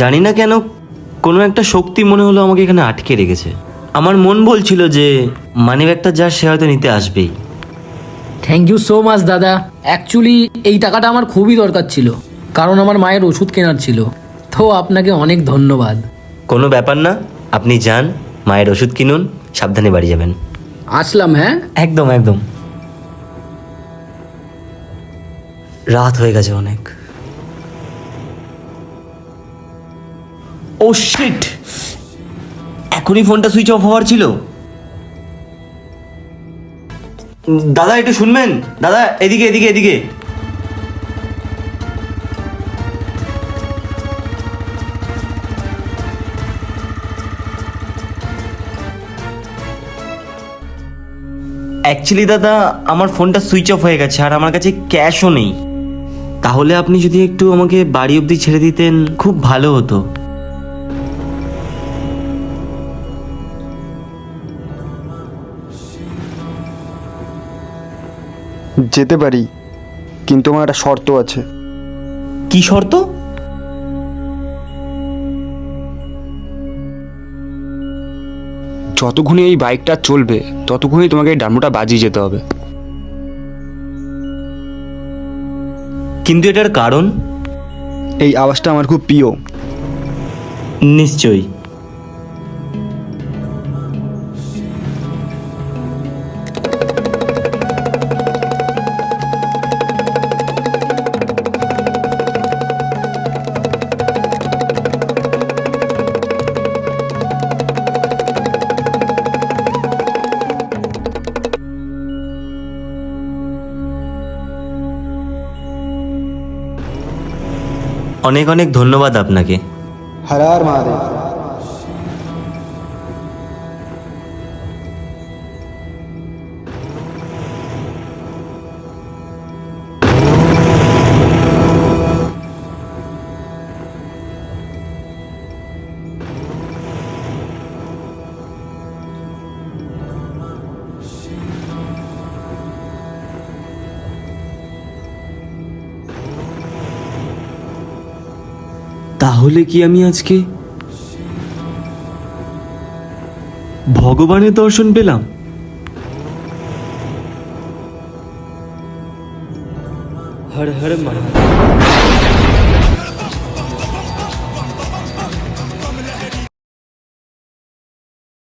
জানি না কেন কোনো একটা শক্তি মনে হলো আমাকে এখানে আটকে রেখেছে। আমার মন বলছিল যে মানিব্যাগটা যা সে হয়তো নিতে আসবেই। থ্যাংক ইউ সো মাচ দাদা। অ্যাকচুয়ালি এই টাকাটা আমার খুবই দরকার ছিল, কারণ আমার মায়ের ওষুধ কেনার ছিল। তো আপনাকে অনেক ধন্যবাদ। কোনো ব্যাপার না, আপনি যান, মায়ের ওষুধ কিনুন, সাবধানে বাড়ি যাবেন। আসলাম। হ্যাঁ, একদম একদম। রাত হয়ে গেছে অনেক। ও শিট, এখনই ফোনটা সুইচ অফ হওয়ার ছিল। দাদা একটু শুনবেন, দাদা এদিকে এদিকে এদিকে। অ্যাকচুয়ালি দাদা আমার ফোনটা সুইচ অফ হয়ে গেছে আর আমার কাছে ক্যাশও নেই। তাহলে আপনি যদি একটু আমাকে বাড়ি অবধি ছেড়ে দিতেন খুব ভালো হতো। যেতে পারি, কিন্তু আমার একটা শর্ত আছে। কি শর্ত? যতক্ষণই এই বাইকটা চলবে ততক্ষণই তোমাকে এই ডামরুটা বাজিয়ে যেতে হবে। কিন্তু এটার কারণ? এই আওয়াজটা আমার খুব প্রিয়। নিশ্চয়ই। অনেক অনেক ধন্যবাদ আপনাকে। হর হর মহাদেব। তাহলে কি আমি আজকে ভগবানের দর্শন পেলাম? হর হর মহাদেব।